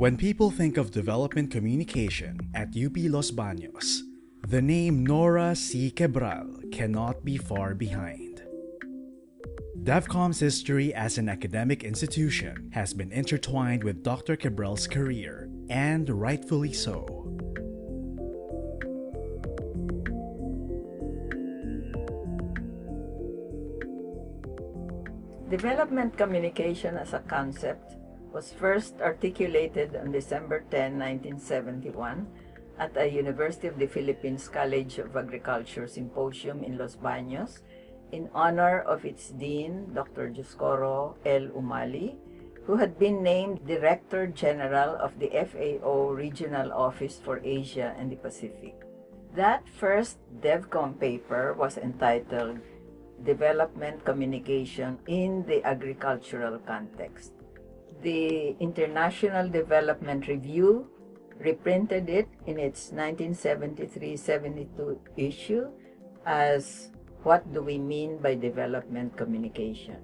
When people think of development communication at UP Los Baños, the name Nora Quebral cannot be far behind. Devcom's history as an academic institution has been intertwined with Dr. Quebral's career, and rightfully so. Development communication as a concept was first articulated on December 10, 1971 at a University of the Philippines College of Agriculture symposium in Los Baños in honor of its dean, Dr. Juscoro L. Umali, who had been named Director General of the FAO Regional Office for Asia and the Pacific. That first Devcom paper was entitled Development Communication in the Agricultural Context. The International Development Review reprinted it in its 1973-72 issue as What Do We Mean by Development Communication?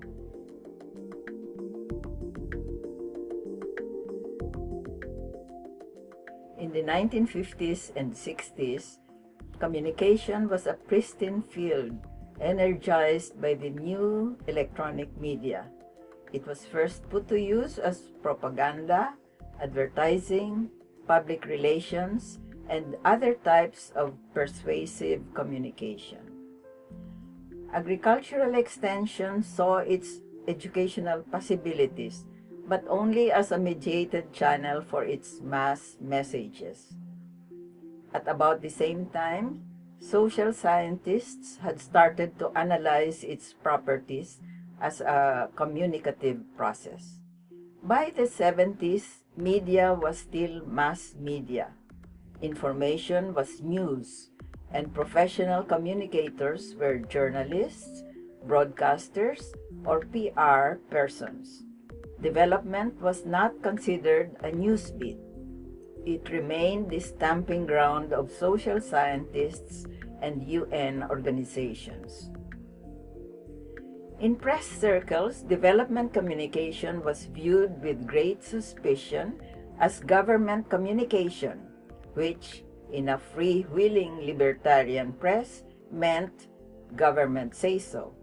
In the 1950s and 60s, communication was a pristine field energized by the new electronic media. It was first put to use as propaganda, advertising, public relations, and other types of persuasive communication. Agricultural extension saw its educational possibilities, but only as a mediated channel for its mass messages. At about the same time, social scientists had started to analyze its properties as a communicative process. By the 70s, media was still mass media. Information was news, and professional communicators were journalists, broadcasters, or PR persons. Development was not considered a newsbeat. It remained the stamping ground of social scientists and UN organizations. In press circles, development communication was viewed with great suspicion as government communication, which, in a freewheeling libertarian press, meant government say-so.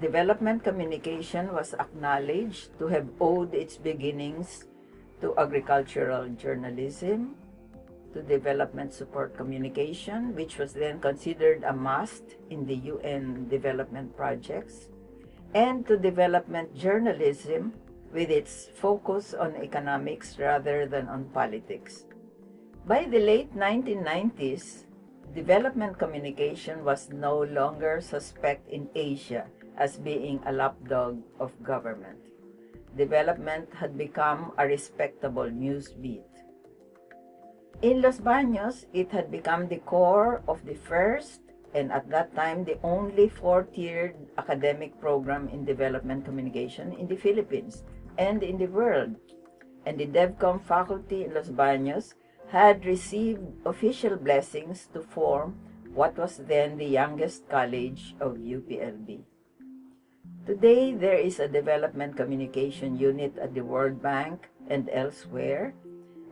Development communication was acknowledged to have owed its beginnings to agricultural journalism, to development support communication, which was then considered a must in the UN development projects, and to development journalism with its focus on economics rather than on politics. By the late 1990s, development communication was no longer suspect in Asia as being a lapdog of government. Development had become a respectable news beat. In Los Baños, it had become the core of the first, and at that time the only four-tiered academic program in development communication in the Philippines and in the world. And the Devcom faculty in Los Baños had received official blessings to form what was then the youngest college of UPLB. Today, there is a development communication unit at the World Bank and elsewhere,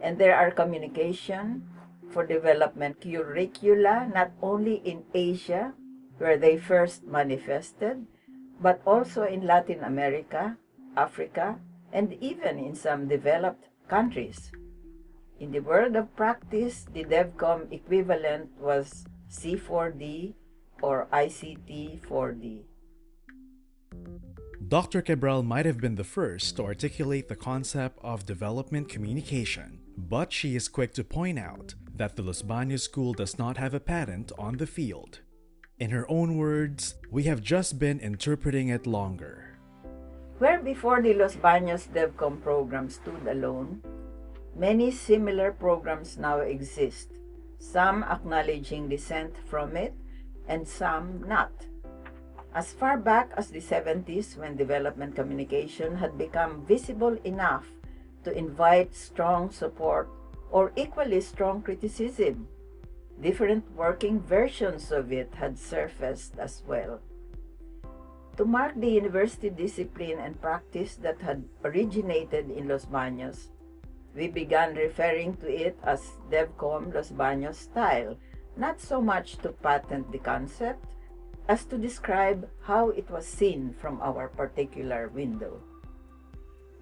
and there are communication for development curricula not only in Asia, where they first manifested, but also in Latin America, Africa, and even in some developed countries. In the world of practice, the Devcom equivalent was C4D or ICT 4D. Dr. Quebral might have been the first to articulate the concept of development communication, but she is quick to point out that the Los Baños School does not have a patent on the field. In her own words, we have just been interpreting it longer. Where before the Los Baños Devcom program stood alone, many similar programs now exist, some acknowledging dissent from it and some not. As far back as the 70s, when development communication had become visible enough to invite strong support or equally strong criticism, different working versions of it had surfaced as well. To mark the university discipline and practice that had originated in Los Baños, we began referring to it as Devcom Los Baños style, not so much to patent the concept as to describe how it was seen from our particular window.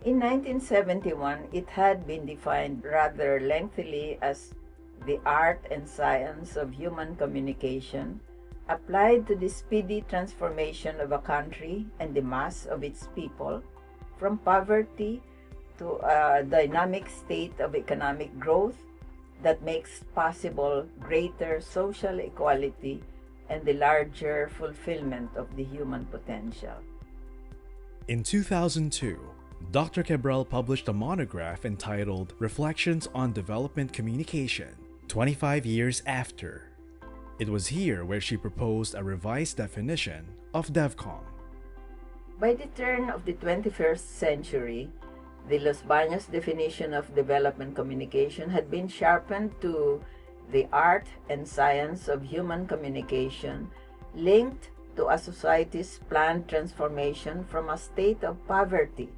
In 1971, it had been defined rather lengthily as the art and science of human communication applied to the speedy transformation of a country and the mass of its people from poverty to a dynamic state of economic growth that makes possible greater social equality and the larger fulfillment of the human potential. In 2002, Dr. Quebral published a monograph entitled Reflections on Development Communication, 25 years after. It was here where she proposed a revised definition of Devcom. By the turn of the 21st century, the Los Baños definition of development communication had been sharpened to the art and science of human communication linked to a society's planned transformation from a state of poverty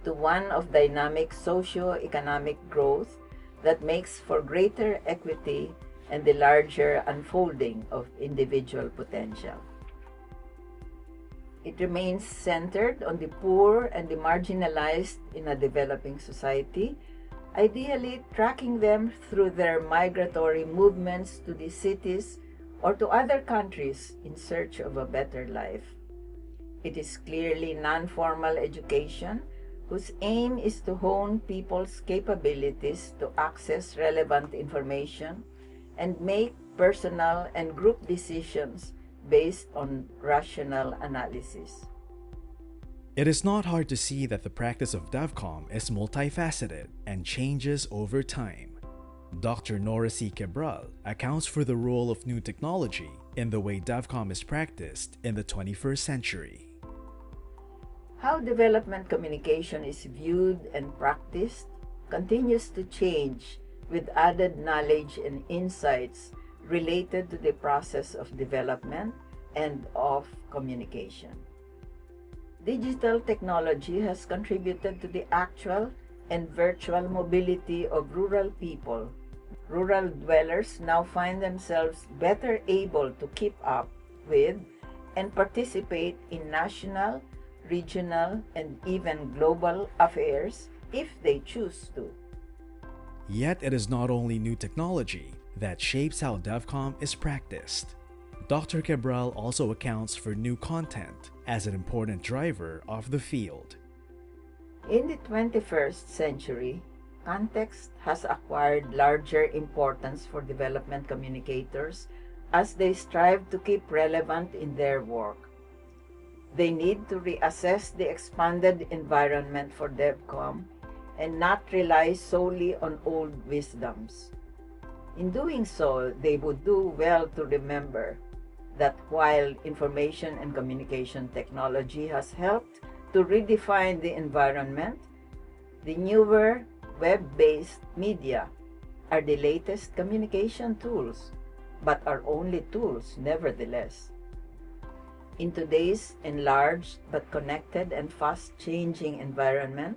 to one of dynamic socio-economic growth that makes for greater equity and the larger unfolding of individual potential. It remains centered on the poor and the marginalized in a developing society, ideally tracking them through their migratory movements to the cities or to other countries in search of a better life. It is clearly non-formal education whose aim is to hone people's capabilities to access relevant information and make personal and group decisions based on rational analysis. It is not hard to see that the practice of Devcom is multifaceted and changes over time. Dr. Nora Quebral accounts for the role of new technology in the way Devcom is practiced in the 21st century. How development communication is viewed and practiced continues to change with added knowledge and insights related to the process of development and of communication. Digital technology has contributed to the actual and virtual mobility of rural people. Rural dwellers now find themselves better able to keep up with and participate in national, regional, and even global affairs if they choose to. Yet it is not only new technology that shapes how Devcom is practiced. Dr. Quebral also accounts for new content as an important driver of the field. In the 21st century, context has acquired larger importance for development communicators as they strive to keep relevant in their work. They need to reassess the expanded environment for Devcom and not rely solely on old wisdoms. In doing so, they would do well to remember that while information and communication technology has helped to redefine the environment, the newer web-based media are the latest communication tools, but are only tools nevertheless. In today's enlarged but connected and fast-changing environment,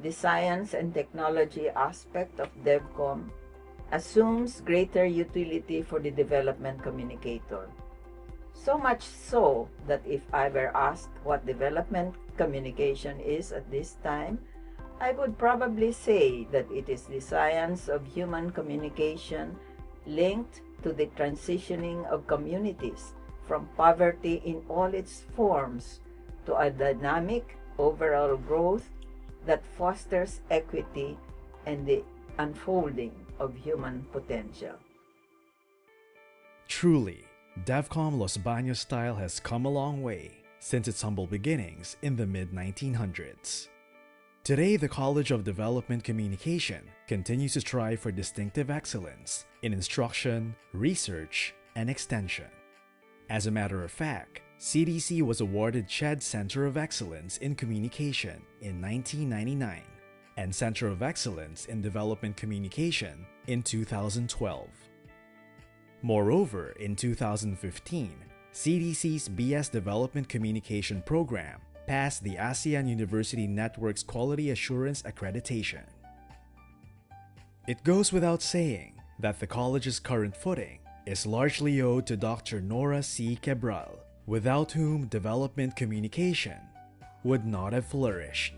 the science and technology aspect of Devcom assumes greater utility for the development communicator. So much so that if I were asked what development communication is at this time, I would probably say that it is the science of human communication linked to the transitioning of communities from poverty in all its forms to a dynamic overall growth that fosters equity and the unfolding of human potential. Truly, Devcom Los Baños style has come a long way since its humble beginnings in the mid-1900s. Today, the College of Development Communication continues to strive for distinctive excellence in instruction, research, and extension. As a matter of fact, CDC was awarded CHED Center of Excellence in Communication in 1999 and Center of Excellence in Development Communication in 2012. Moreover, in 2015, CDC's BS Development Communication Program passed the ASEAN University Network's Quality Assurance Accreditation. It goes without saying that the college's current footing is largely owed to Dr. Nora Quebral, without whom development communication would not have flourished.